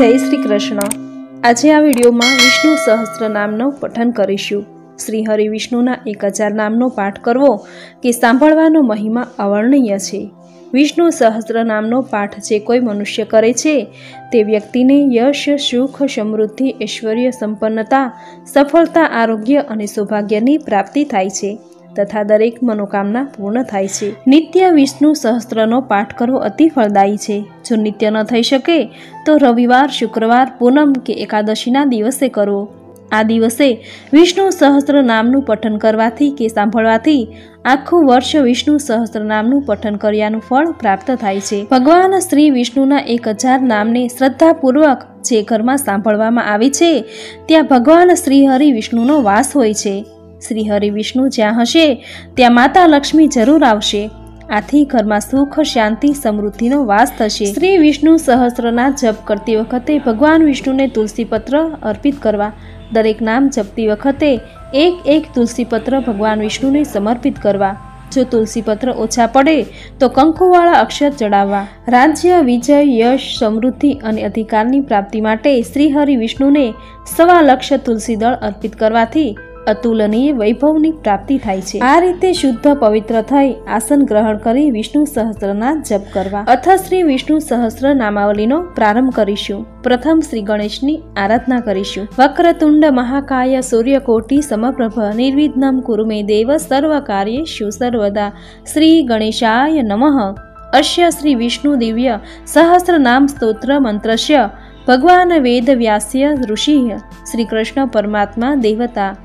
जय श्री कृष्ण। आज आ विडियो में विष्णु सहस्त्र नामनो पठन करीशुं। श्री हरि विष्णुना 1000 नामनो पाठ करवो के सांभळवानो महिमा अवर्णनीय छे। विष्णु सहस्त्र नामनो पाठ जे कोई मनुष्य करे छे ते व्यक्तिने यश, सुख, समृद्धि, ऐश्वर्य, संपन्नता, सफलता, आरोग्य अने सौभाग्यनी प्राप्ति थाय छे तथा दरेक मनोकामना पूर्ण थाय छे। नित्य विष्णु सहस्त्रनो पाठ करवो अति फलदायी छे। जो नित्य न थई शके तो रविवार, शुक्रवार, पूनम के एकादशीना दिवसे करवो। आ दिवसे विष्णु सहस्त्र नामनु पठन करवाथी के सांभळवाथी आखुं वर्ष विष्णु सहस्त्र नामनु पठन कर्यानुं फळ प्राप्त थाय छे। भगवान श्री विष्णुना 1000 नामने श्रद्धापूर्वक जे घरमां सांभळवामां आवे छे त्यां भगवान श्री हरि विष्णुनो वास होय छे। श्री हरि विष्णु ज्यां हशे त्यां माता लक्ष्मी जरूर आवशे। आथी घरमां सुख, शांति, समृद्धिनो वास थशे। श्री विष्णु सहस्त्रना जप करती वखते भगवान विष्णुने तुलसी पत्र अर्पित करवा। दरेक नाम जपती वखते एक तुलसी पत्र भगवान विष्णुने समर्पित करवा। जो तुलसी पत्र ओछा पड़े तो कंकुवाळा अक्षर चढ़ाववा। राज्य, विजय, यश, समृद्धि अने अधिकारनी प्राप्ति माटे श्री हरि विष्णुने 1.25 लाख तुलसी दळ अर्पित करवाथी अतुलनीय वैभवनी प्राप्ति थाय छे। आ रीते शुद्ध पवित्र थई आसन ग्रहण करी विष्णु सहस्त्रना जप करवा। अथ श्री विष्णु सहस्त्र नामावलीनो प्रारंभ करीशुं। प्रथम श्री गणेशनी आराधना करीशुं। वक्रतुंड महाकाय सूर्यकोटि समप्रभ निर्विघ्नं कुरु मे देव सर्वकार्येषु सर्वदा। श्री गणेशाय नमः। अस्य श्री विष्णु दिव्य सहस्त्र नाम स्तोत्र मंत्रस्य भगवान वेद व्यास्य ऋषिः श्री कृष्ण परमात्मा देवता।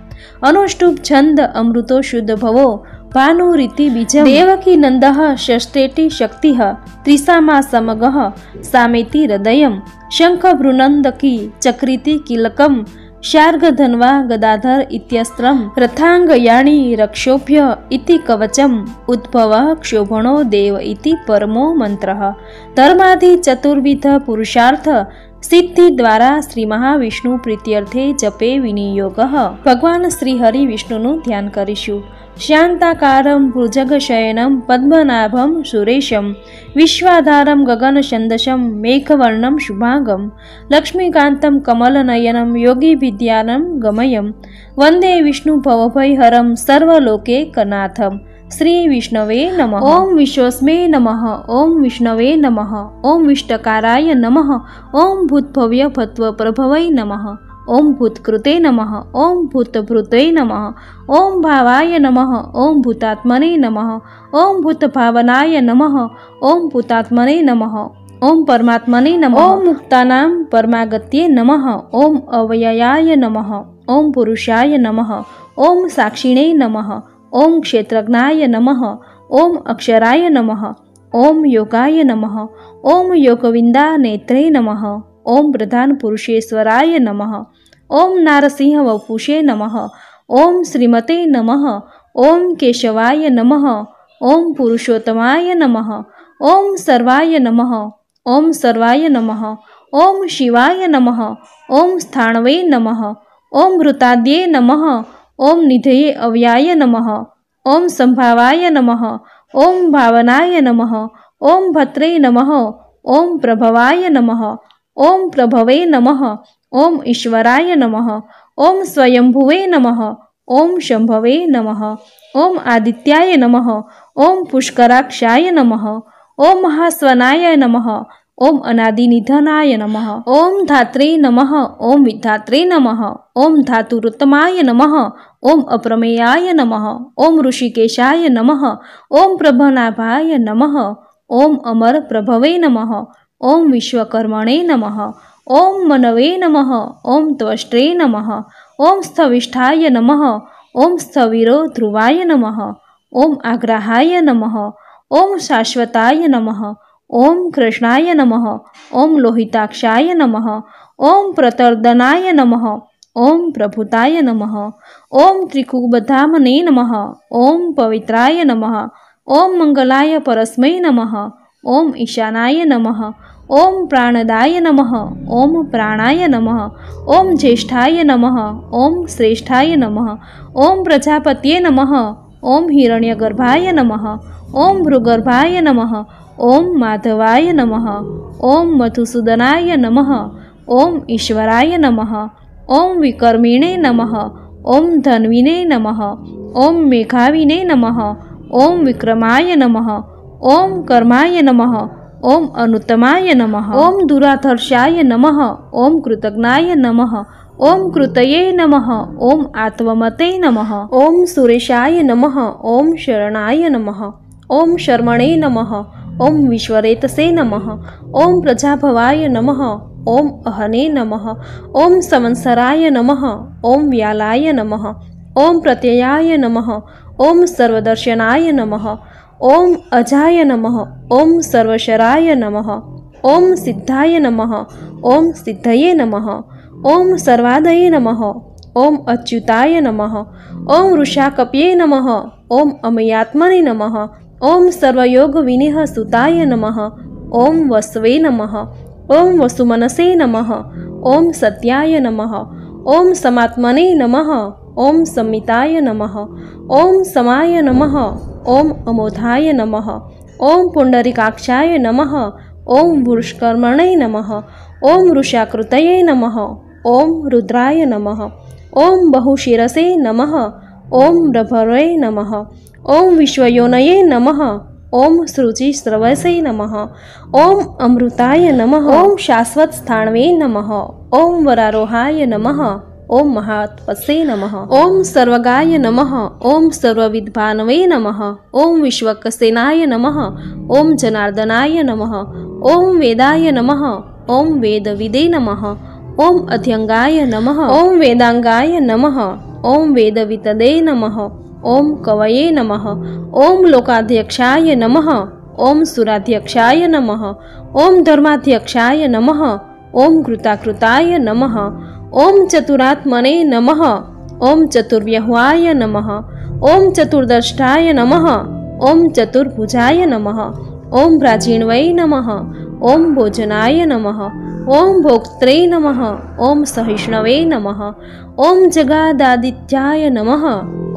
अनुष्टुप छंद अमृतो शुद्ध भवो भानुरीति बीजं देवकी नंदः षष्ठेति शक्तिः त्रिसामा समगः सामेति हृदयं शंख भ्रुनंदकी चक्रिति किलकं शार्गधन्वा गदाधर इत्यस्त्रं रथांगयाणी रक्षोभ्य इति कवचम् उद्भवः क्षोभणो देव इति परमो मंत्रः। धर्मादि चतुर्विध पुरुषार्थ सिद्धि द्वारा श्री महाविष्णु प्रीत्यर्थे जपे विनियोगः। भगवान श्री हरि विष्णुनु ध्यान करीशुं। शांताकारं भुजगशयनं पद्मनाभं सुरेशं विश्वाधारं गगनछन्दसं मेघवर्णं शुभांगं लक्ष्मीकान्तं कमलनयनं योगिविद्यानं गमयं वंदे विष्णु भवभयहरं सर्वलोकैकनाथम्। श्री विष्णवे नमः। ओम विश्वस्मे नमः। ओम विष्णवे नमः। ओम विष्टकाराय नमः। ओम भूतभव्य भत्व प्रभवै नमः। ओम भूतकृते नमः। ओम भूतभृते नमः। ओम भावाय नमः। ओम भूतात्मने नमः। ओम भूतभावनाय नमः। ओम भूतात्मने नमः। ओम परमात्मने नमः। ओम मुक्तानां परमागत्ये नमः। ओम अव्ययाय नमः। ओम पुरुषाय नमः। ओम साक्षिणे नमः। ओम क्षेत्रज्ञाय नमः। ओम अक्षराय नमः। ओम योगाय नमः। ओम योगविंदा नेत्रे नमः। ओम प्रधान पुरुषेश्वराय नमः। ओम नारसिंह वपुषे नमः। ओम श्रीमते नमः। ओम केशवाय नमः। ओम पुरुषोत्तमाय नमः। ओम सर्वाय नमः। ओम सर्वाय नमः। ओम शिवाय नमः। ओम स्थाणवे नमः। ओम भृताद्ये नमः। ओम निधये अव्याय नमः। ओम संभावाय नमः। ओम भावनाय नमः। ओम भद्रे नमः। ओम प्रभवाय नमः। ओम प्रभवे नमः। ओम ईश्वराय नमः। ओम स्वयंभुवे नमः। ओम शंभवे नमः। ओम आदित्याय नमः। ओम पुष्कराक्षाय नमः। ओम महास्वनाय नमः। ओम अनादिनिधनाय नमः। ओम धात्रे नमः। ओम विधात्रे नमः। ओम धातुरुत्तमाय नमः। ओम अप्रमेयाय नमः। ओम ऋषिकेशाय नमः। ओम प्रभनाभाय नमः। ओम अमर प्रभवे नमः। ओम विश्वकर्मणे नमः। ओम मनवे नमः। ओम त्वष्ट्रे नमः। ओम स्थविष्ठाय नमः। ओम स्थविरो ध्रुवाय नमः। ओम आग्रहाय नमः। ओम शाश्वताय नमः। ओम कृष्णाय नमः। ओम लोहिताक्षाय नमः। ओम प्रतर्दनाय नमः। ओम प्रभुताय नमः। ओम त्रिकुबधामने नमः। ओम पवित्राय नमः। ओम मंगलाय परस्मै नमः। ओम ईशानाय नमः। ओम प्राणदाय नमः। ओम प्राणाय नमः। ओम ज्येष्ठाय नमः। ओम श्रेष्ठाय नमः। ओम प्रजापतये नमः। ओम हिरण्यगर्भाय नमः। ओम भृगर्भाय नमः। ओम माधवाय नमः। ओम मधुसूदनाय नमः। ओम ईश्वराय नमः। ओम विकर्मिणे नमः। ओम धन्विने नमः। ओम मेघाविने नमः। ओम विक्रमाय नमः। ओम कर्माय नमः। ओम अनुत्तमाय नमः। ओम दुराधर्षाय नमः। ओम कृतज्ञाय नमः। ओम कृतये नमः। ओम आत्ममते नमः। ओम सुरेशाय नमः। ओम शरणाय नमः। ओम शर्मणे नमः। ओम विश्वरेतसे नमः। ओम प्रजाभवाय नमः। ओम अहने नमः। ओम संवत्सराय नमः। ओम व्यालाय नमः। ओम प्रत्ययाय नमः। ओम सर्वदर्शनाय नमः। ओम अजाय नमः। ओम सर्वशराय नमः। ओम सिद्धाय नमः। ओम सिद्धये नमः। ओम सर्वादये नमः। ओम अच्युताय नमः। ओम वृषाकप्ये नमः। ओम अमयात्मने नमः। ओम सर्वयोगविनिः सुताय नमः। ओम वसवे नमः। ओम वसुमनसे नमः। ओम सत्याय नमः। ओम समात्मने नमः। ओम संमिताय नमः। ओम समाय नमः। ओम अमोधाय नमः। ओम पुंडरीकाक्षाय नमः। ओम वृषकर्मणे नमः। ओम वृषाकृतये नमः। ओम रुद्राय नमः। ओम बहुशिरसे नमः। ओम प्रभवे नमः। ओम विश्वयोनये नमः। ओम श्रुचिस्रवसे नमः। ओम अमृताय नमः। ओम शाश्वतस्थाणवे नमः। ओम वरारोहाय नमः। ओम महात्पसे नमः। ओम सर्वगाय नमः। ओम सर्वविद्भानवे नमः। ओम विश्वक्सेनाय नमः। ओम जनार्दनाय नमः। ओम वेदाय नमः। ओम वेदविदे नमः। ओम अध्यंगाय नमः। ओम वेदांगाय नमः। ओम वेदवितदे नमः। ओम कवये नमः। ओम लोकाध्यक्षाय नमः। ओम सुराध्यक्षाय नमः। ओम धर्माध्यक्षाय नमः। ओम कृताकृताय नमः। ओम चतुरात्मने नमः। ओम चतुर्व्यह्वाय नमः। ओम चतुर्दष्टाय नमः। ओम चतुर्भुजाय नमः। ओम प्राचीनवै नमः। ओम भोजनाय नमः। ओम भोक्त्रे नमः। ओम सहिष्णवे नमः। ओम जगादादित्याय नमः।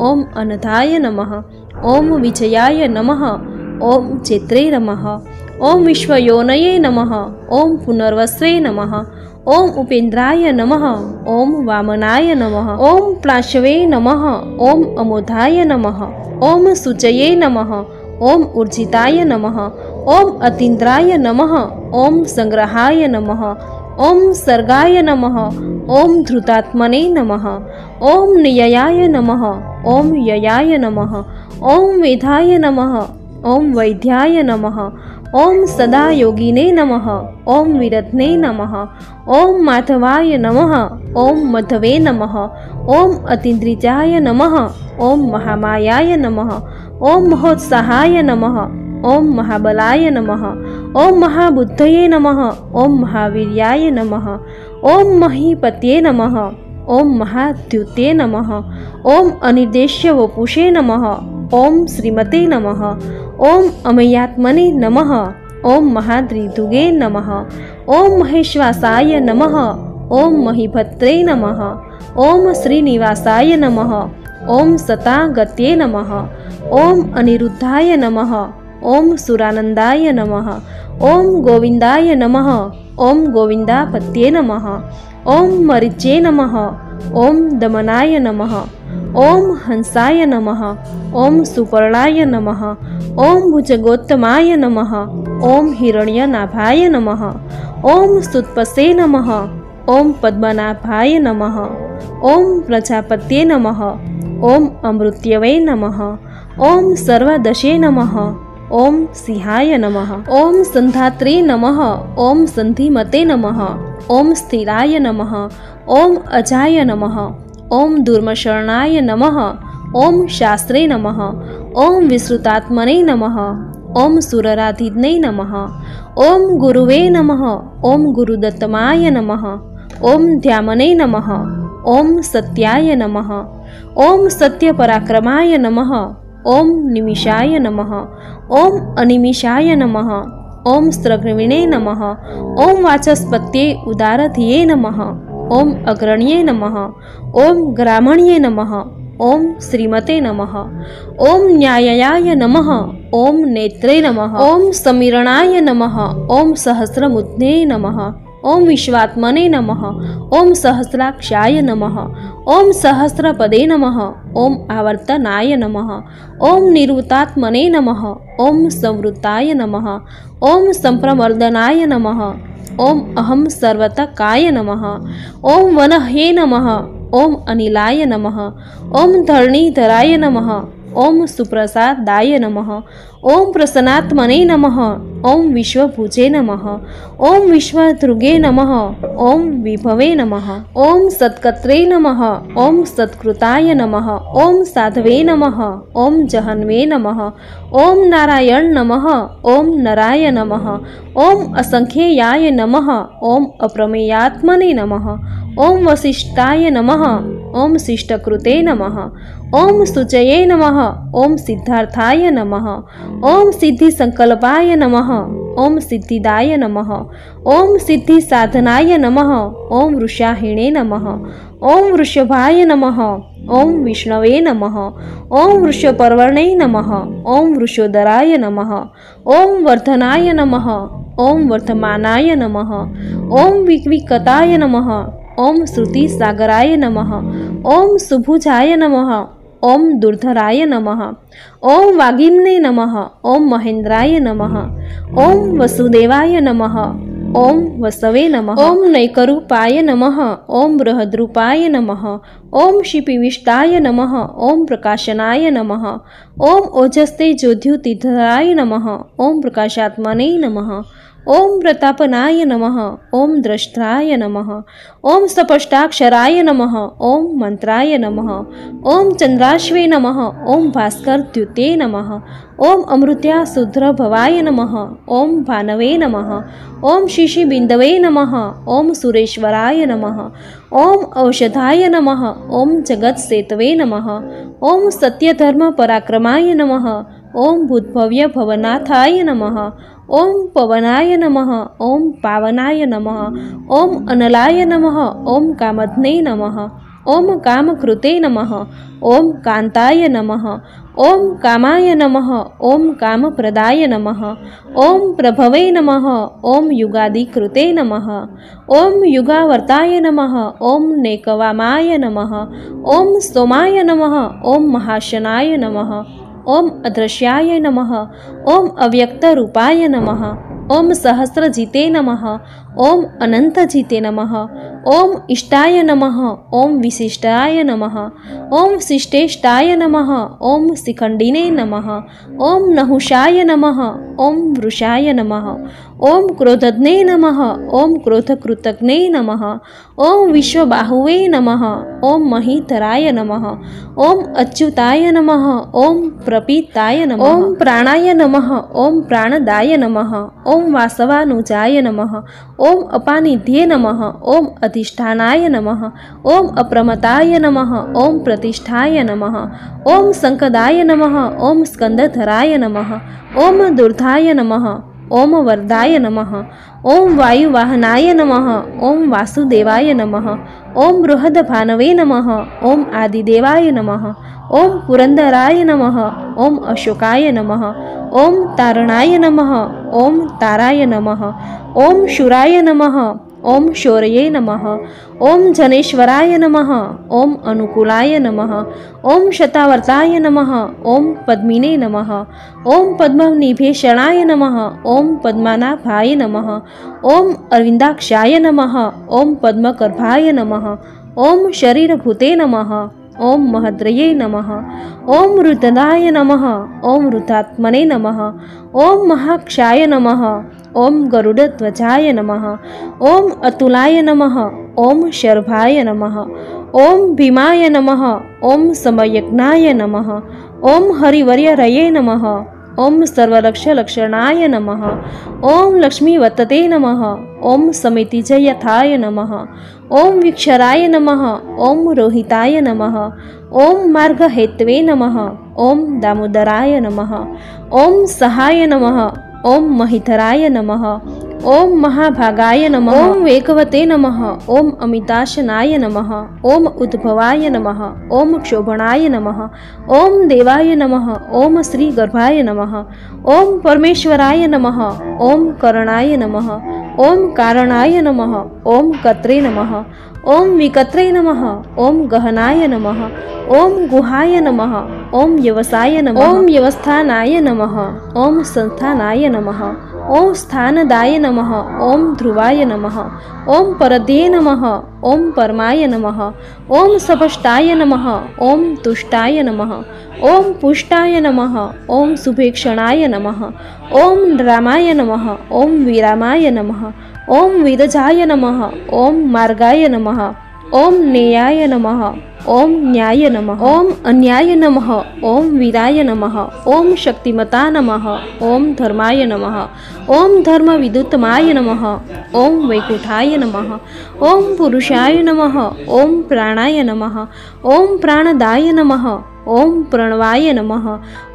ओम अनधाय नमः। ओम विजयाय नमः। ओम चैत्रे नमः। ओम विश्वयोनये नमः। ओम पुनर्वस्वे नमः। ओम उपेन्द्राय नमः। ओम वामनाय नमः। ओम प्लाशवे नमः। ओम अमोधाय नमः। ओम सुचये नमः। ओम ऊर्जिताय नमः। ओम अतीन्द्राय नमः। ओम संग्रहाय नमः। ओम सर्गाय नमः। ओम धृतात्मने नमः। ओम निययाय नमः। ओम ययाय नमः। ओम वेदाय नमः। ओम वैद्याय नमः। ओम सदा योगिने नमः। ओम विरत्ने नमः। ओम माधवाय नमः। ओम मधवे नमः। ओम अतीन्द्रिजाय नमः। ओम महामायाय नमः। ओम महोत्साहाय नमः। ओम महाबलाय नमः। ओम महाबुद्धये नमः। ओम महावीर्याय नमः। ओम महीपतये नमः। ओम महाद्युते नमः। ओम अनिर्देश्य वपुषे नमः। ओम श्रीमते नमः। ओम अमयात्मने नमः। ओम महाद्रिदुगे नमः। ओम महेश्वासाय नमः। ओम महीभद्रे नमः। ओम श्रीनिवासाय नमः। ओम सतागत्ये नमः। ओम अनिरुद्धाय नमः। ओम सुरानंदाय नमः। ओम गोविंदाय नमः। ओम गोविंदापत्ये नमः। ओम मरीचे नमः। ओम दमनाय नमः। ओम हंसाय नमः। ओम सुपर्णाय नमः। ओम भुजगोत्तमाय नमः। ओम हिरण्यनाभाय नमः। ओम सुतपसे नमः। ओम पद्मनाभाय नमः। ओम प्रजापत्ये नमः। ओम अमृत्यवे नमः। ओम सर्वदशे नमः। ओम सिंहाय नमः। ओम संधात्रे नमः। ओम संधिमते नमः। ओम स्थिराय नमः। ओम अजाय नमः। ओम दुर्मशरणाय नमः। ओम शास्त्रे नमः। ओम विश्रुतात्मने नमः। ओम सुरराधिने नमः। ओम गुरुवे नमः। ओम गुरुदत्तमाय नमः। ओम ध्यामने नमः। ओम सत्याय नमः। ओम सत्यपराक्रमाय नमः। ओम निमिषाय नमः। ओम अनिमिषाय नमः। ओम स्रग्विणे नमः। ओम वाचस्पत्ये उदारधिये नमः। ओम अग्रण्ये नमः। ओम ग्रामण्ये नमः। ओम श्रीमते नमः। ओम न्याययाय नमः। ओम नेत्रे नमः। ओम समीरणाय नमः। ओम सहस्रमुद्ने नमः। ओम विश्वात्मने नमः। ओम सहस्राक्षाय नमः। ओम सहस्रपदे नमः। ओम आवर्तनाय नमः। ओम निवृत्तात्मने नमः। ओम संवृत्ताय नमः। ओम संप्रमर्दनाय नमः। ओम अहम सर्वतकाय नमः। ओम वनहे नमः। ओम अनिलाय नमः। ओम धरणीधराय नमः। ओम सुप्रसादाय नमः। ओम प्रसन्नात्मने नमः। ओम विश्वभुजे नमः। ओम विश्वधृगे नमः। ओम विभवे नमः। ओम सत्कर्त्रे नमः। ओम सत्कृताय नमः। ओम साधवे नमः। ओम जहन्वे नमः। ओम नारायण नमः। ओम नराय नमः। ओम असंख्येयाय नमः। ओम अप्रमेयात्मने नमः। ओम वसिष्ठाय नमः। ओम शिष्टकृते नमः। ओम सुचये नमः। ओम सिद्धार्थाय नमः। ओम सिद्धिसंकल्पाय नमः। ओम सिद्धिदाय नमः। ओम सिद्धिसाधनाय नमः। ओम वृषाहिणे नमः। ओम वृषभाय नमः। ओम विष्णवे नमः। ओम वृषपर्वणे नमः। ओम वृषोदराय नमः। ओम वर्धनाय नमः। ओम वर्धमानाय नमः। ओम विक्विकताय नमः। ओम श्रुतिसागराय नमः। ओम सुभुजाय नमः। ओम दुर्धराय नमः। ओम वागिम्ने नमः। ओम महेन्द्राय नमः। ओम वसुदेवाय नमः। ओम वसवे नमः। ओम नैकरूपाय नमः। ओम बृहद्रूपाय नमः। ओम शिपिविष्टाय नमः। ओम प्रकाशनाय नमः। ओम ओजस्ते ज्योद्युतिधराय नमः। ओम प्रकाशात्मने नमः। ओम प्रतापनाय नमः। ओम द्रष्टाय नमः। ओम सपष्टाक्षराय नमः। ओम मंत्राय नमः। ओम चंद्राश्वे नमः। ओम भास्करद्युते नमः। ओम अमृत्या शुद्रभवाय नमः। ओम भानवे नमः। ओम शिशिबिन्दवे नमः। ओम सुरेश्वराय नमः। ओम औषधाय नमः। ओम जगत्सेतवे नमः। ओम सत्यधर्म पराक्रमाय नमः। ओम भूतभव्य भवनाथाय नमः। ओम पवनाय नमः। ओम पावनाय नमः। ओम अनलाय नमः। ओम कामधने नमः। ओम कामकृते नमः। ओम कांताय नमः। ओम कामाय नमः। ओम कामप्रदाय नमः। ओम प्रभवे नमः। ओम युगादिकृते नमः। ओम युगावर्ताय नमः। ओम नेकवामाय नमः। ओम सोमाय नमः। ओम महाशनाय नमः। ओम अदृश्याय नमः। ओम अव्यक्तरूपाय नमः। ओम सहस्रजिते नमः। ओम अनंतजिते नमः। ओम इष्टाय नमः। ओम विशिष्टाय नमः। ओम शिष्टेष्टाय नमः। ओम शिखंडिने नमः। ओम नहुषाय नमः। ओम वृषाय नमः। ओम क्रोधज्ञे नमः। ओम क्रोधकृतज्ञे नमः। ओम विश्वबाहुवे नमः। ओम महीधराय नमः। ओम अच्युताय नमः। ओम प्रपीताय नमः। ओम प्राणाय नमः। ओम प्राणदाय नमः। ओम वासवानुजाय नमः। ओम अपानिध्ये नमः। ओम अधिष्ठानाय नमः। ओम अप्रमताय नमः। ओम प्रतिष्ठाय नमः। ओम संकदाय नमः। ओम स्कंदधराय नमः। ओम दुर्धाय नमः। ओम वरदाय नमः। ओम वायुवाहनाय नमः। ओम वासुदेवाय नमः। ओम बृहद्भानवे नमः। ओम आदिदेवाय नमः। ओम पुरंदराय नमः। ओम अशोकाय नमः। ओम तारणाय नमः। ओम ताराय नमः। ओम शूराय नमः। ओम शौर्ये नमः। ओम जनेश्वराय नमः। ओम अनुकूलाय नमः। ओम शतावर्ताय नमः। ओम पद्मिने नमः। ओम पद्मनिभेषणाय नमः। ओम पद्मनाभाय नमः। ओम अरविंदाक्षाय नमः। ओम पद्मगर्भाय नमः। ओम शरीरभूते नमः। ओम महद्रये नमः। ओम रुद्राय नमः। ओम रुद्रात्मने नमः। ओम महाक्षाय नमः। ओम गरुडध्वजाय नमः। ओम अतुलाय नमः। ओम शर्भाय नमः। ओम भीमाय नमः। ओम समयज्ञाय नमः। ओम हरिवर्यरये नमः। ओम सर्वलक्षलक्षणाय नमः। ओम लक्ष्मीवतते नमः। ओम समितिजयथाय नमः। ओम विक्षराय नमः। ओम रोहिताय नमः। ओम मार्गहेतवे नमः। ओम दामोदराय नमः। ओम सहाय नमः। ओम महिधराय नमः। ओम महाभागाय नमः। ओम वेगवते नमः। ओम अमिताशनाय नमः। ओम उद्भवाय नमः। ओम क्षोभणाय नमः। ओम देवाय नमः। ओम श्रीगर्भाय नमः। ओम परमेश्वराय नमः। ओम करणाय नमः। ओम कारणाय नमः। ओम कत्रे नमः। ओम विकत्रे नमः। ओम गहनाय नमः। ओम गुहाय नमः। ओम व्यवसाय नमः। ओम व्यवस्थानाय नमः। ओम संस्थानाय नमः। ओम स्थानदाय नमः। ओम ध्रुवाय नमः। ओम परदे नमः। ओम परमाय नमः। ओम सपष्टाय नमः। ओम तुष्टाय नमः। ओम पुष्टाय नमः। ओम शुभेक्षणाय नमः। ओम रामाय नमः। ओम विरामाय नमः। ओम विरजाय नमः। ओम मार्गाय नमः। ओम नेयाय नमः। ओम न्याय नमः। ओम अन्याय नमः। ओम वीराय नमः। ओम शक्तिमता नमः। ओम धर्माय नमः। ओम धर्म विदुत्तमाय नमः। ओम वैकुंठाय नमः। ओम पुरुषाय नमः। ओम प्राणाय नमः। ओम प्राणदाय नमः। ओम प्रणवाय नमः।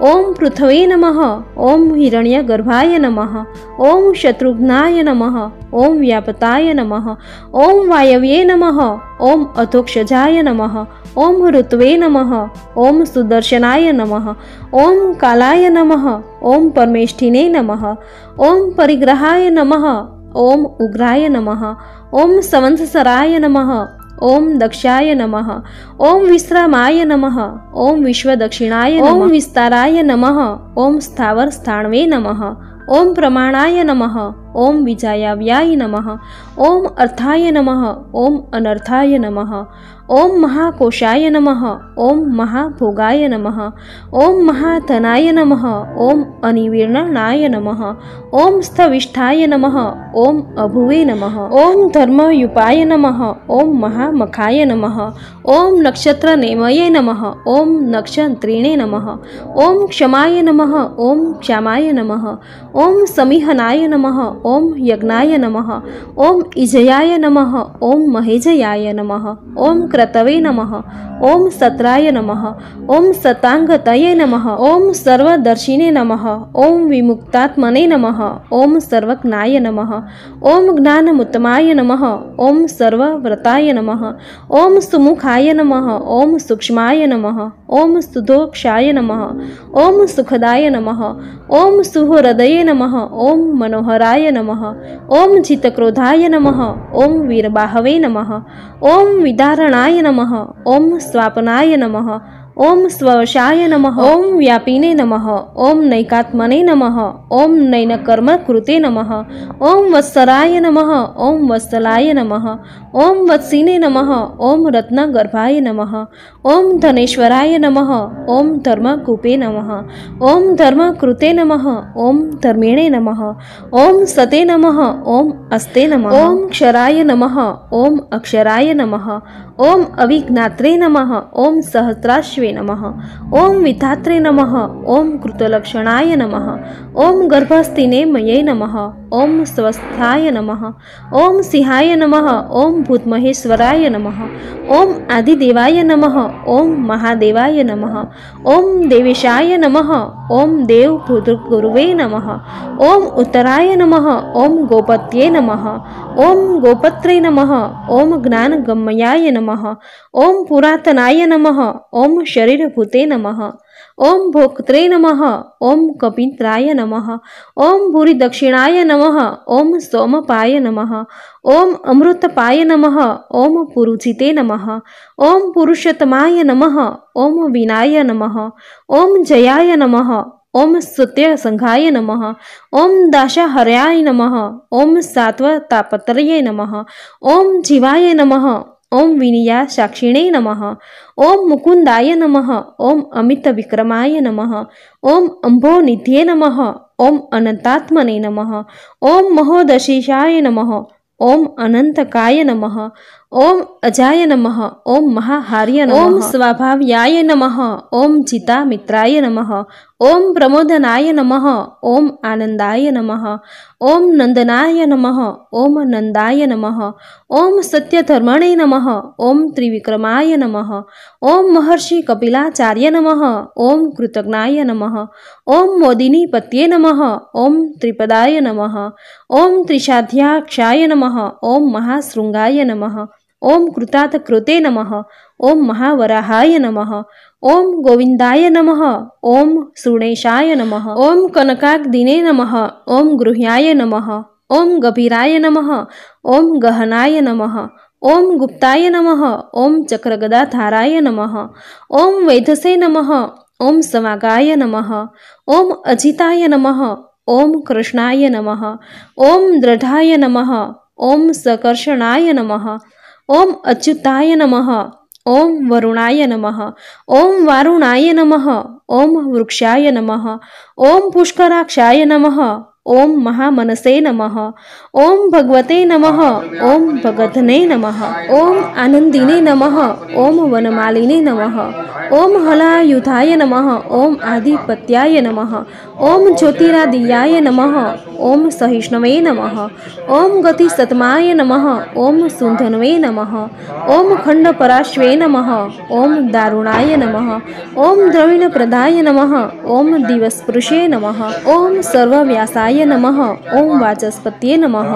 ओम पृथ्वे नमः। ओम हिरण्यगर्भाय नमः। ओम शत्रुघ्नाय नमः। ओम व्यापताय नमः। ओम वायव्ये नमः। ओम अधोक्षजाय नमः। ओम ऋत्वे नमः। ओम सुदर्शनाय नमः। ओम कालाय नमः। ओम परमेष्ठिने नमः। ओम परिग्रहाय नमः। ओम उग्राय नमः। ओम संवत्सराय नमः। ओम दक्षाय नमः। ओम विश्रामाय नमः। ओम विश्वदक्षिणाय नमः। ओम विस्ताराय नमः। ओम स्थावर स्थाणवे नमः। ओम प्रमाणाय नमः। ओम विजयाव्याय नमः। ओम अर्थाय नमः। ओम अनर्थाय नमः। ओम महाकोशाय नमः। ओम महाभोगाय नमः। ओम महाधनाय नमः। ओम अनिवीर्णनाय नमः। ओम स्थविष्ठाय नमः। ओम अभुवे नमः। ओम धर्मयुपाय नमः। ओम महामखाय नमः। ओम नक्षत्रनेमये नमः। ओम नक्षत्रिणे नमः। ओम क्षमाय नमः। ओम क्षमाय नमः। ओम समिहनाय नमः। ओम यज्ञाय नमः। ओम इजयाय नमः। ओम महेजयाय नमः। ओम क्रतवे नमः। ओम सत्राय नमः। ओम सतांगतये नमः। ओम सर्वदर्शिने नमः। ओम विमुक्तात्मने नमः। ओम सर्वज्ञाय नमः। ओम ज्ञानमुत्तमाय नमः। ओम सर्वव्रताय नमः। ओम सुमुखाय नमः। ओम सूक्ष्माय नमः। ओम सुधोक्षाय नमः। ओम सुखदाय नमः। ओम सुहृदये नमः। ओम मनोहराय नमः। ओम जितक्रोधाय नमः। ओम वीरबाहवे नमः। ओम विदारणाय नमः। ओम स्वापनाय नमः। ओम स्ववशाय नमः। ओम व्यापिने नमः। ओम नैकात्मने नमः। ओम नैनकर्मकृते नमः। ओम वत्सराय नमः। ओम वत्सलाय नमः। ओम वत्सिने नमः। ओम रत्नगर्भाय नमः। ओम धनेश्वराय नमः। ओम धर्मकूपे नमः। ओम धर्मकृते नमः। ओम धर्मिणे नमः। ओम सते नमः। ओम अस्ते नमः। ओम क्षराय नमः। ओम अक्षराय नमः। ओम अविज्ञात्रे नमः। ओम सहस्राश्वे नमः। ओम विधात्रे नमः। ओम कृतलक्षणाय नमः। ओम गर्भस्थिने मये नमः। ओम स्वस्थाय नमः। ओम सिंहाय नमः। ओम भूतमहेश्वराय नमः। ओम आदिदेवाय नमः। ओम महादेवाय नमः। ओम देवेशाय नमः। ओम देवभूतगुरुवे नमः। ओम उत्तराय नमः। ओम गोपत्ये नमः। ओम गोपत्रे नमः। ओम ज्ञानगम्याय नमः। ओम पुरातनाय नमः। ओम शरीरभूते नमः। ओम भोक्त्रे नमः। ओम कपित्राय नमः। ओम भूरिदक्षिणाय नमः। ओम सोमपाय नमः। ओम अमृतपाय नमः। ओम पुरुजिते नमः। ओम पुरुषोत्तमाय नमः। ओम विनाय नमः। ओम जयाय नमः। ओम स्तुत्यसंघाय नमः। ओम दाशाहर्याय नमः। ओम सात्वतापत्रये नमः। ओम जीवाय नमः। ओम विनिया साक्षिणे नमः। ओम मुकुंदाय नमः। ओम अमित विक्रमाय नमः। ओम अम्भोनिध्ये नमः। ओम अनंतात्मने नमः। ओम महोदशेषाय नमः। ओम अनंतकाय नमः। ओम अजाय नमः। ओम महाहार्य नमः। ओम स्वाभाव्याय नमः। ओम चितामित्राय नमः। ओम प्रमोदनाय नमः। ओम आनंदाय नमः। ओम नंदनाय नमः। ओम नंदाय नमः। ओम सत्यधर्मणे नमः। ओम त्रिविक्रमाय नमः। ओम महर्षि कपिलाचार्य नमः। ओम कृतज्ञाय नमः। ओम मोदिनीपत्ये नमः। ओम त्रिपदाय नमः। ओम त्रिशाध्याक्षाय नमः। ओम महाशृंगाय नमः। ओम कृतार्थकृते नमः। ओम महावराहाय नमः। ओम गोविंदाय नमः। ओम सुणेशाय नमः। ओम कनकाग्दिने नमः। ओम गृह्याय नमः। ओम गभीराय नमः। ओम गहनाय नमः। ओम गुप्ताय नमः। ओम चक्रगदाधाराय नमः। ओम वैधसे नमः। ओम समागाय नमः। ओम अजिताय नमः। ओम कृष्णाय नमः। ओम दृढ़ाय नमः। ओम सकर्षणाय नमः। ओम अच्युताय नमः। ओम वरुणाय नमः। ओम वारुणाय नमः। ओम वृक्षाय नमः। ओम पुष्कराक्षाय नमः। ओम महामनसे नमः। ओम भगवते नमः। ओम भगधने नमः। ओम आनंदिने नमः। ओम वनमालिने नमः। ओम हलायुधाय नमः। ओम आधिपत्याय नमः। ओम ज्योतिरादियाय नमः। ओम सहिष्णवे नमः। ओम गतिसतमाय नमः। ओम सुंधनवे नमः। ओम खंडपराश्वे नमः। ओम दारुणाय नमः। ओम द्रविणप्रदाय नमः। ओम दिवस्पृशे नमः। ओम सर्वव्यासाय नमः। ओम वाचस्पत्ये नमः।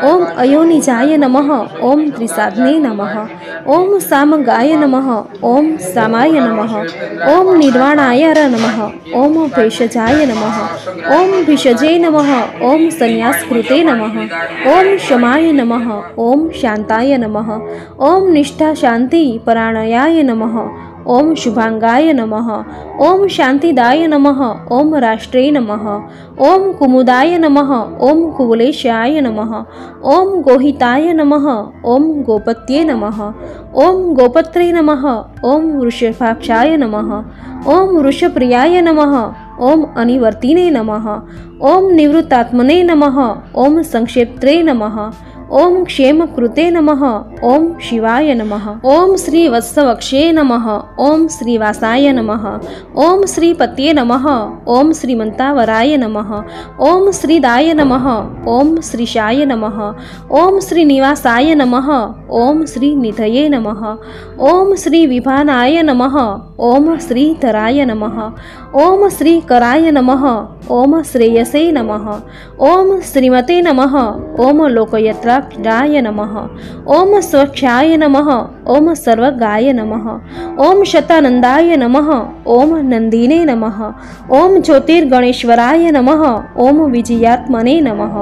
ओम अयोनिजाय नमः। ओम त्रिसाधने नमः। ओम सामगाय नमः। ओम सामाय नमः। ओम निर्वाणाय नमः। ओम भेषजाय नमः। ओम भिषजे नमः। ओम संन्यासकृते नमः। ओम शमाय नमः। ओम शांताय नमः। ओम निष्ठा शांति परायणाय नमः। ओम शुभांगाय नमः। ओम शांतिदाय नमः। ओम राष्ट्रे नमः। ओम कुमुदाय नमः। ओम कुवलेशाय नमः। ओम गोहिताय नमः। ओम गोपत्ये नमः। ओम गोपत्रे नमः। ओम वृषभाक्षाय नमः। ओम वृषप्रियाय नमः। ओम अनिवर्तिने नमः। ओम निवृत्तात्मने नमः। ओम संक्षेप्त्रे नमः। ओम क्षेमकृते नमः। ओम शिवाय नमः। ओम श्री वत्सवक्षे नमः। ओम श्रीवासाय नमः। ओम श्रीपत्ये नमः। ओम श्रीमन्तावराय नमः। ओम श्रीदाय नमः। ओम श्रीशाय नमः। ओम श्रीनिवासाय नमः। ओम श्रीनिधये नमः। ओम श्रीविभानाय नमः। ओम श्रीधराय नमः। ओम श्रीकराय नमः। ओम श्रेयसे नमः। ओम श्रीमते नमः। ओम लोकयत्राय नमः। ओम स्वक्षाय नमः। ओम सर्वगाय नमः। ओम शतानंदाय नमः। ओम नंदिने नमः। ओम ज्योतिर्गणेश्वराय नमः। ओम विजयात्मने नमः।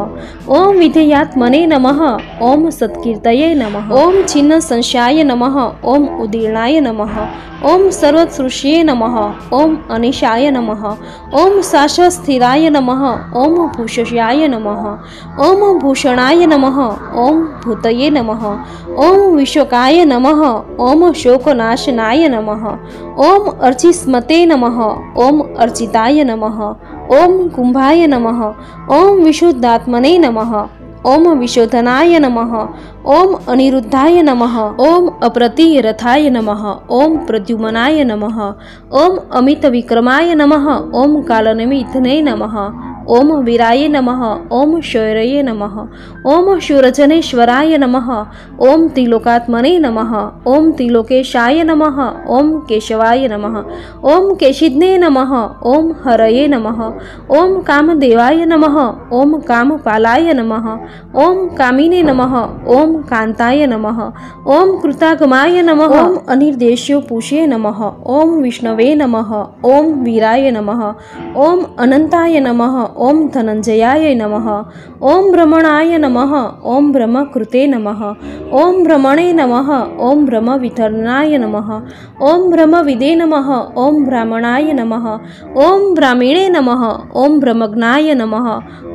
ओम विधेयात्मने नमः। ओम सत्कीर्तये नमः। ओम छिन्न संशयाय नमः। ओम उदीर्णाय नमः। ओम सर्वसृष्ये नमः। ओम अनिशाय नमः। ओम शाश्वतस्थिराय नमः। ओम भूषयाय नमः। ओम भूषणाय नमः। ओम भूतये नमः। ओम विशोकाय नमः। ओम शोकनाशनाय नमः। ओम अर्चिस्मते नमः। ओम अर्चिताय नमः। ओम कुंभाय नमः। ओम विशुद्धात्मने नमः। ओम विशोधनाय नमः। ओम अनिरुद्धाय नमः। ओम अप्रतिरथाय नमः। ओम प्रद्युम्नाय नमः। ओम अमित विक्रमाय नमः। ओम कालनिमित्तने नमः। ओम वीराय नमः। ओम शौर्ये नमः। ओम शूरजनेश्वराय नमः। ओम त्रिलोकात्मने नमः। ओम त्रिलोकेशाय नमः। ओम केशवाय नमः। ओम केशिध्ने नमः। ओम हरये नमः। ओम कामदेवाय नमः। ओम कामपालाय नमः। ओम कामिने नमः। ओम कांताय नमः। ओम कृतागमाय नमः। ओम अनिर्देश्योपुषे नमः। ओम विष्णवे नमः। ओम वीराय नमः। ओम अनंताय नमः। ओम धनंजयाय नमः। ओम ब्रह्मणाय नमः। ओम ब्रह्मकृते नमः। ओम ब्रह्मणे नमः। ओम ब्रह्मवितरणाय नमः। ओम ब्रह्मविदे नमः। ओम ब्राह्मणाय नमः। ओम ब्राह्मणे नमः। ओम ब्रह्मज्ञाय नमः।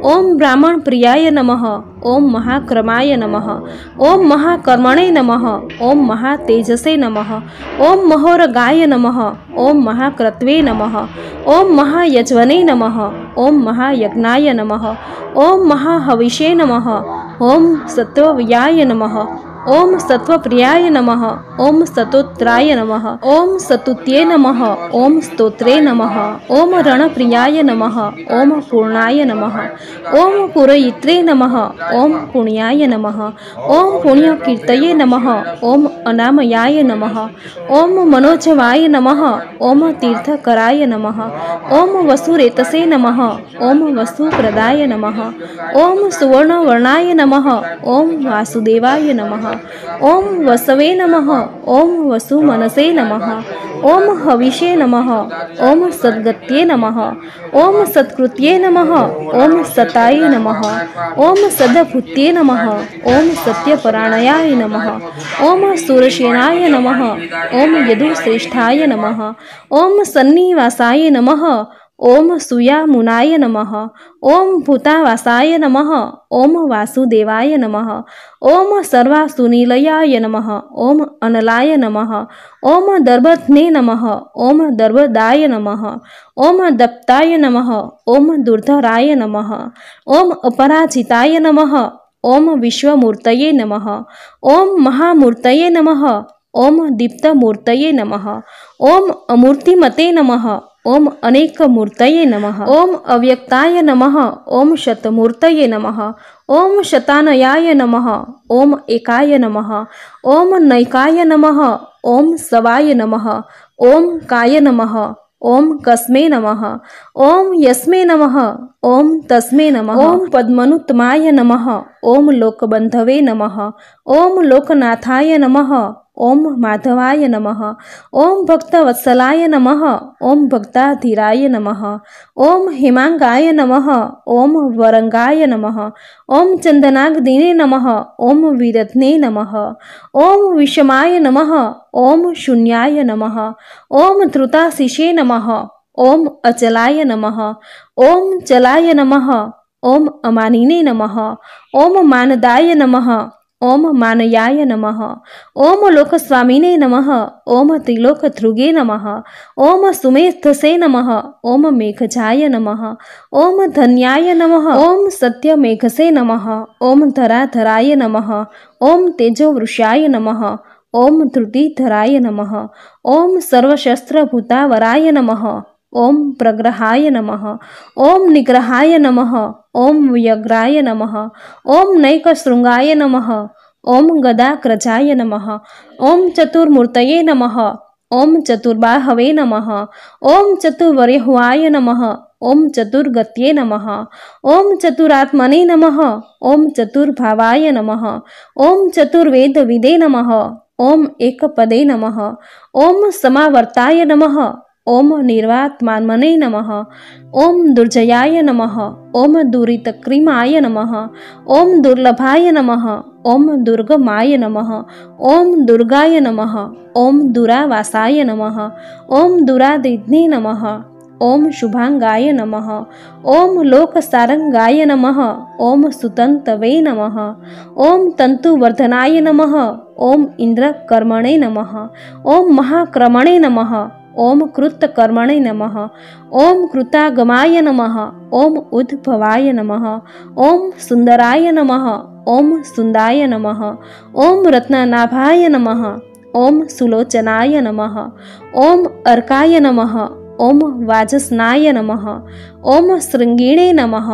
ओम ब्राह्मण प्रियाय नमः। ओम महाक्रमाय नमः। ओम महाकर्मणे नमः। ओम महातेजसे नमः। ओम महोरगाय नमः। ओम महाक्रत्वे नमः। ओम महायज्वने नमः। ओम महायज्ञाय नमः। ओम महाहविषे नमः। ओम सत्वव्याय नमः। ओम सत्वप्रियाय नमः। ओम स्तोत्राय नमः। ओम स्तुत्ये नमः। ओम स्तोत्रे नमः। ओम रणप्रियाय नमः। ओम पूर्णाय नमः। ओम पुरयित्रे नमः। ओम पुण्याय नमः। ओम पुण्यकीर्तये नमः। ओम अनामयाय नमः। ओम मनोजवाय नमः। ओम तीर्थकराय नमः। ओम वसुरेतसे नमः। ओम वसुप्रदाय नमः। ओम सुवर्णवर्णाय नमः। ओम वासुदेवाय नमः। ओम वसवे नमः। ओम वसुमनसे नमः। ओम हविषे नमः। ओम सद्गत्ये नमः। ओम सत्कृत्ये नमः। ओम सताय नमः। ओम सदभूत्ये नमः। ओम सत्यपरायणाय नमः। ओम सूरसेनाय नमः। ओम यदुश्रेष्ठाय नमः। ओम सन्निवासाय नमः। ओम सूयामुनाय नमः। ओम भूतावासाय नमः। ओम वासुदेवाय नमः। ओम सर्वासुनिलयाय नमः। ओम अनलाय नमः। ओम दर्भध्ने नमः। ओम दर्भदाय नमः। ओम दप्ताय नमः। ओम दुर्धराय नमः। ओम अपराजिताय नमः। ओम विश्वमूर्तये नमः। ओम महामूर्तये नमः। ओम दीप्तमूर्तये नमः। ओम अमूर्तिमते नमः। ओम अनेकमूर्तये नमः। ओम अव्यक्ताय नमः। ओम शतमूर्तये नमः। ओम शतानयाय नमः। ओम एकाय नमः। ओम नैकाय नमः। ओम सवाय नमः। ओम काय नमः। ओम कस्मे नमः। ओम यस्मे नमः। ओम तस्मे नमः। ओम पद्मनुत्तमाय नमः। ओम लोकबंधवे नमः। ओम लोकनाथाय नमः। ओम माधवाय नमः। ओम भक्तवत्सलाय नमः। ओम भक्ताधीराय नमः। ओम हेमांगाय नमः। ओम वरंगाय नमः। ओम चंदनाग्निने नमः। ओम वीरत्ने नमः। ओम विषमाय नमः। ओम शून्याय नमः। ओम धृताशिषे नमः। ओम अचलाय नमः। ओम चलाय नमः। ओम अमानिने नमः। ओम मानदाय नमः। ओम मानयाय नमः। ओम लोकस्वामिने नमः। ओम त्रिलोकध्रुगे नमः। ओम सुमेधसे नमः। ओम मेघजाय नमः। ओम धन्याय नमः। ओम सत्यमेघसे नमः। ओम धराधराय नमः। ओम तेजोवृषाय नमः। ओम धृतिधराय नमः। ओम सर्वशस्त्रभूतावराय नमः। ओम प्रग्रहाय नमः। ओम निग्रहाय नमः। ओम व्यग्राय नमः। ओम नैकशृंगाय नमः। ओम गदाग्रजाय नमः। ओम चतुर्मूर्तये नमः। ओम चतुर्बाहवे नमः। ओम चतुर्वरेह्वाय नमः। ओम चतुर्गत्ये नमः। ओम चतुरात्मने नमः। ओम चतुर्भावाय नमः। ओम चतुर्वेदविदे नमः। ओम एकपदे नमः। ओम समावर्ताय नमः। ओम निर्वात्मात्मने नमः। ओम दुर्जयाय नमः। ओम दुरितक्रिमाय नमः। ओम दुर्लभाय नमः। ओम दुर्गमाय नमः। ओम दुर्गाय नमः। ओम दुरावासाय नमः। ओम दुरादिघ्ने नमः। ओम शुभांगाय नमः। ओम लोकसारंगाय नमः। ओम सुतंतवे नमः। ओम तंतुवर्धनाय नमः। ओम इंद्रकर्मणे नमः। ओम महाक्रमणे नमः। ओम कृतकर्मणे नमः। ओम कृतागमाय नमः। ओम उद्भवाय नमः। ओम सुंदराय नमः। ओम सुंदाय नमः। ओम रत्ननाभाय नमः। ओम सुलोचनाय नमः। ओम अर्काय नमः। ओम वाजस्नाय नमः। ओम श्रृंगिणे नमः।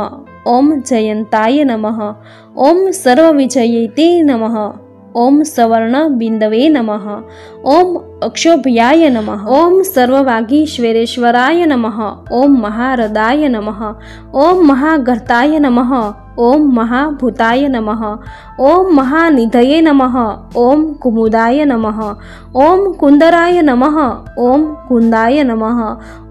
ओम जयंताय नमः। ओम सर्वविजयते नमः। ओम सवर्ण बिंदवे नमः। ओम अक्षोभ्याय नमः। ओम सर्ववागीश्वरेश्वराय नमः। ओम महारदाय नमः। ओम महागर्ताय नमः। ओम महाभूताय नमः। ओम महानिधये नमः। ओम कुमुदाय नमः। ओम कुंदराय नमः। ओम कुंदाय नमः।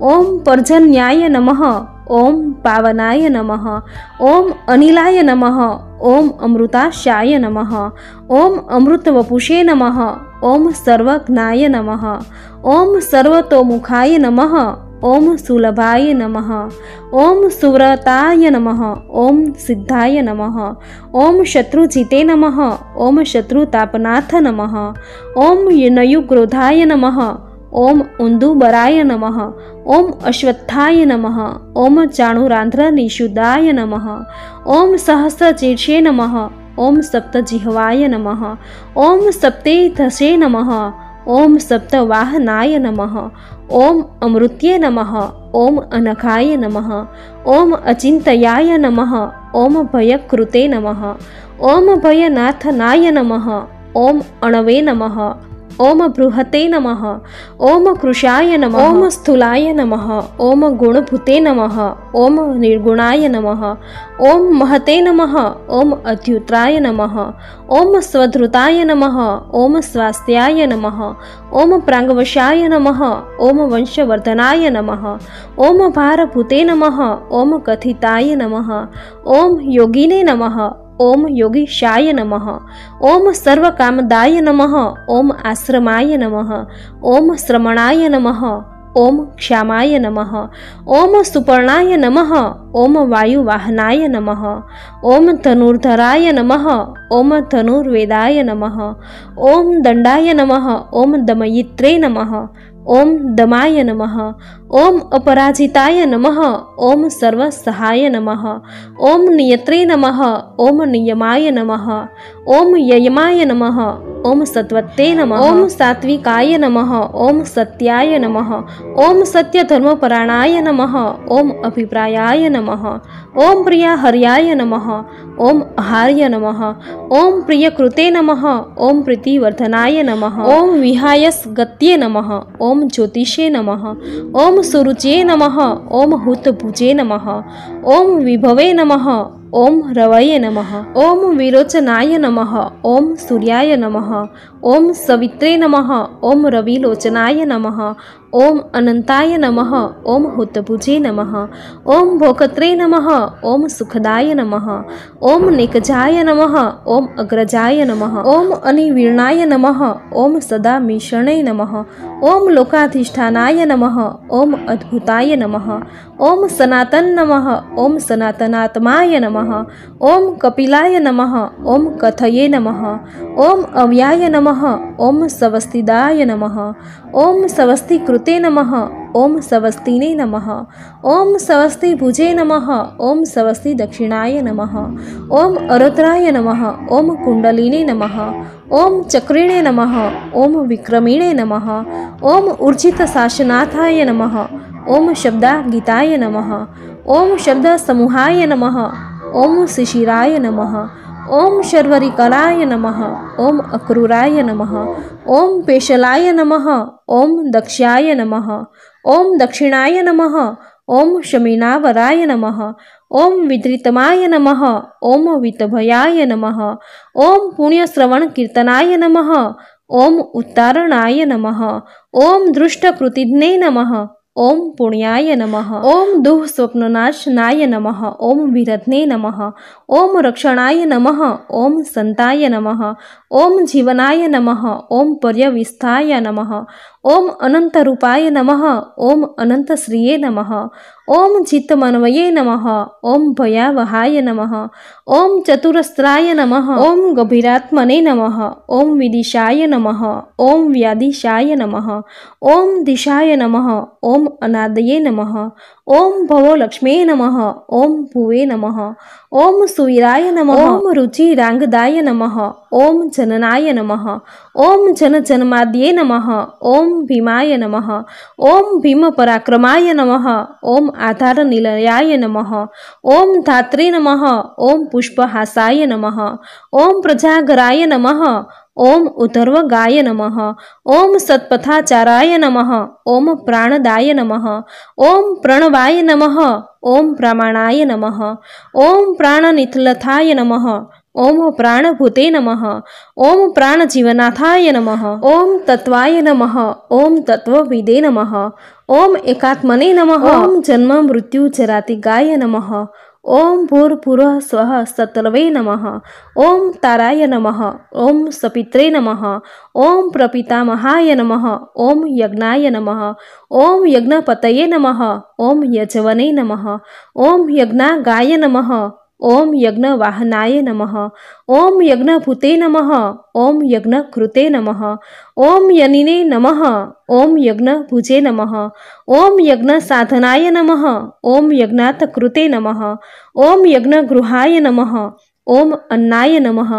ओम पर्जन्याय नमः। ओम पावनाय नमः। ओम अनिलाय नमः। ओम अमृताशाय नमः। ओम अमृतवपुषे नमः। ओम सर्वज्ञाय नमः। ओम सर्वतोमुखाय नमः। ओम सुलभाय नमः। ओम सुव्रताय नमः। ओम सिद्धाय नमः। ओम शत्रुजिते नमः। ओम शत्रुतापनाथ नमः। ओम नयुक्रोधाय नमः। ओम उन्दुबराय नमः। ओम अश्वत्थाय नमः। ओम चाणुरांध्रनिषुदाय नमः। ओम सहस्रशीर्षे नमः। ओम सप्तजिह्वाय नमः। ओम सप्तेधसे नमः। ओम सप्तवाहनाय नमः। ओम अमृत्ये नमः। ओम अनघाय नमः। ओम अचिंतयाय नमः। ओम भयकृते नमः। ओम भयनाथनाय नमः। ओम अणवे नमः। ओम बृहते नमः ओम कृशाय नमः ओम स्थूलाय नमः ओम गुणभूते नमः ओम निर्गुणाय नमः ओम महते नमः ओम अद्युत्राय नमः ओम स्वधृताय नमः ओम स्वास्थ्याय नमः ओम प्रांगवशाय नमः ओम वंशवर्धनाय नमः ओम भारभूते नमः ओम कथिताय नमः ओम योगिने नमः ओम योगीशाय नमः ओम सर्वकामदाय नमः ओम आश्रमाय नमः ओम श्रमणाय नमः ओम क्षामाय नमः ओम सुपर्णाय नमः ओम वायुवाहनाय नमः ओम धनुर्धराय नमः ओम धनुर्वेदाय नमः ओम दंडाय नमः ओम दमयित्रे नमः ओम दमाय नमः ओम अपराजिताय नमः ओम सर्वसहाय नमः ओम नियत्रे नमः ओम नियमाय नमः ओम ययमाय नमः ओम सत्वत्ते नमः ओम सात्विकाय नमः ओम सत्याय नमः ओम सत्यधर्मपराणाय नमः ओम अभिप्रायाय नमः ओम प्रियाहर्याय नमः ओम आहार्य नमः ओम प्रियकृते नमः ओम प्रीतिवर्धनाय नमः ओम विहायसगत्ये नमः ओम ज्योतिषे नमः ओम सुरुचे नमः ओम हुतभुजे नमः ओम विभवे नमः ओम रवये नमः ओम विरोचनाय नमः ओम सूर्याय नमः ओम सवित्रे नमः ओम रविलोचनाय नमः ओम अनंताय नमः ओम हुतभुजे नमः ओम भोक्त्रे नमः ओम सुखदाय नमः ओम नेकजाय नमः ओम अग्रजाय नमः ओम अनिवीर्णाय नमः ओम सदा मिश्रणे नमः ओम लोकाधिष्ठानाय नमः ओम अद्भुताय नमः ओम सनातन नमः ओम सनातनात्माय नमः ओम कपिलाय नमः ओम कथये नमः ओम अव्याय नमः ओम सवस्तिदाय नमः ओम सवस्तिकृते नमः ओम सवस्तिने नमः ओम सवस्तिभुजे नमः ओम सवस्ति दक्षिणाय नमः ओम अरुद्राय नमः ओम कुंडलिने नमः ओम चक्रिणे नमः ओम विक्रमिणे नमः ओम ऊर्जित शासनाथाय नमः ओम शब्दागीताय नमः ओम शब्द समूहाय नमः ओम शिशिराय नमः ओम शर्वरिकराय नमः ओम अक्रूराय नमः ओम पेशलाय नमः ओम दक्ष्याय नमः ओम दक्षिणाय नमः ओम शमीनावराय नमः ओम विद्रितमाय नमः ओम वितभयाय नमः ओम पुण्यश्रवण कीर्तनाय नमः ओम उत्तारणाय नमः ओम दृष्टकृतिज्ञे नमः ओम पुण्याय नमः ओम दुः स्वप्ननाशनाय नमः ओम विरध्ने नमः ओम रक्षणाय नमः ओम संताय नमः ओम जीवनाय नमः ओम पर्यविस्थाय नमः ओम अनंतरूपाय नमः ओम अनंतश्रिये नमः ओम चित्तमन्वये नमः ओम भयावहाय नमः ओम चतुरस्त्राय नमः ओम गभीरात्मने नमः ओम विदिशाय नमः ओम व्यादिशाय नमः ओम दिशाय नमः ओम अनादये नमः ओम भवलक्ष्मे नमः ओम भुवे नमः ओम सुवीराय नमः ओम रुचिरांगदाय नमः ओम जननाय नमः ओम जनजन्माद्ये नमः ओम भीमाय नमः ओम भीमपराक्रमाय नमः ओम आधारनिलयाय नमः ओम धात्रे नमः ओम पुष्पहासाय नमः ओम प्रजागराय नमः ओम उद्धर्वगाय नमः ओम सत्पथाचाराय नमः ओम प्राणदाय नमः ओम प्रणवाय नमः ओम प्रामाणाय नमः ओम प्राणनिथलथाय नमः ओम प्राणभूते नमः ओम प्राणजीवनाथाय नमः ओम तत्वाय नमः ओम तत्वविदे नमः ओम एकात्मने नमः ओम जन्म मृत्यु जरातिगाय नमः ओम भूर्भुवः स्वः सतलवे नमः ओम ताराय नमः ओम सपित्रे नमः ओम प्रपितामहाय नमः ओम यज्ञाय नमः ओम यज्ञपतये नमः ओम यजवने नमः ओम यज्ञागाय नमः ओम यज्ञवाहनाय नमः ओम यज्ञभूते नमः ओम यज्ञकृते नमः ओम यनिने नमः ओम यज्ञभुजे नमः ओम यज्ञसाधनाय नमः ओम यज्ञातकृते नमः ओम यज्ञगृहाय नमः ओम अन्नाय नमः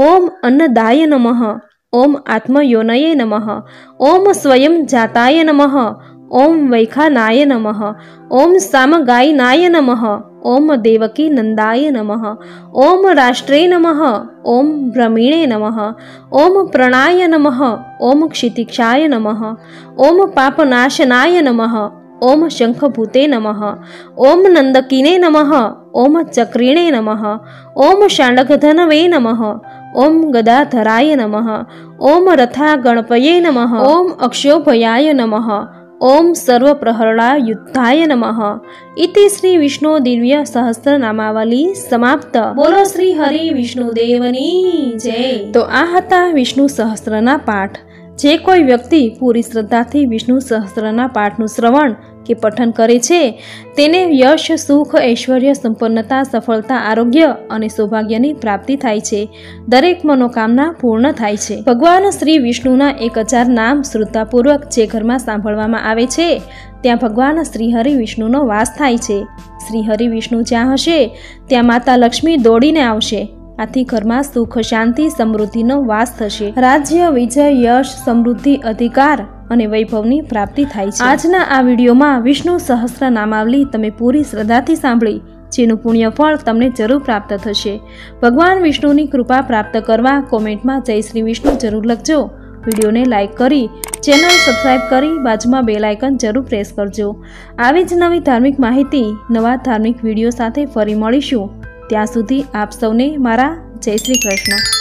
ओम अन्नदाय नमः ओम आत्मयोनये नमः ओम स्वयं जाताय नमः ओम वैखानाय नमः। ओम सामगायनाय नमः। ओम देवकी नंदाय नमः। ओम राष्ट्रे नमः। ओम भ्रमीणे नमः। ओम प्रणाय नमः। ओम क्षितिक्षाय नमः। ओम पापनाशनाय नमः। ओम शंखभूते नमः। ओम नंदकिने नमः। ओम चक्रिणे नमः। ओम शाण्डकधनवे नमः। ओम गदाधराय नमः। ओम रथागणपये नमः। ओम अक्षोभयाय नमः। ओम सर्वप्रहरणायुद्धाय नमः। इति श्री विष्णु दिव्य सहस्त्रनामावली समाप्त। बोलो श्री हरि विष्णुदेवनी जय। तो आ हता विष्णु सहस्त्रना पाठ। जे कोई व्यक्ति पूरी श्रद्धाथी विष्णु सहस्त्रना पाठનું શ્રવણ કે પઠન કરે છે તેને યશ, સુખ, ઐશ્વર્ય, સંપન્નતા, સફળતા, આરોગ્ય અને સૌભાગ્યની પ્રાપ્તિ થાય છે। દરેક મનોકામના પૂર્ણ થાય છે। ભગવાન શ્રી વિષ્ણુના 1000 નામ શ્રદ્ધાપૂર્વક જે ઘરમાં સાંભળવામાં આવે છે ત્યાં ભગવાન શ્રીહરિ વિષ્ણુનો વાસ થાય છે। શ્રીહરિ વિષ્ણુ જ્યાં હશે ત્યાં માતા લક્ષ્મી દોડીને આવશે। આથી ઘરમાં સુખ, શાંતિ, સમૃદ્ધિનો વાસ થશે। રાજ્ય, વિજય, યશ, સમૃદ્ધિ, અધિકાર અને વૈભવની પ્રાપ્તિ થાય છે। આજના આ વિડીયોમાં વિષ્ણુ સહસ્ત્ર નામાવલી તમે પૂરી શ્રદ્ધાથી સાંભળી, જેનું પુણ્યફળ તમને જરૂર પ્રાપ્ત થશે। ભગવાન વિષ્ણુની કૃપા પ્રાપ્ત કરવા કોમેન્ટમાં જય શ્રી વિષ્ણુ જરૂર લખજો। વિડીયોને લાઇક કરી ચેનલ સબસ્ક્રાઇબ કરી બાજુમાં બેલ આઇકન જરૂર પ્રેસ કરજો। આવી જ નવી ધાર્મિક માહિતી, નવા ધાર્મિક વિડીયો સાથે ફરી મળીશું। ત્યાં સુધી આપ સૌને મારા જય શ્રી કૃષ્ણ।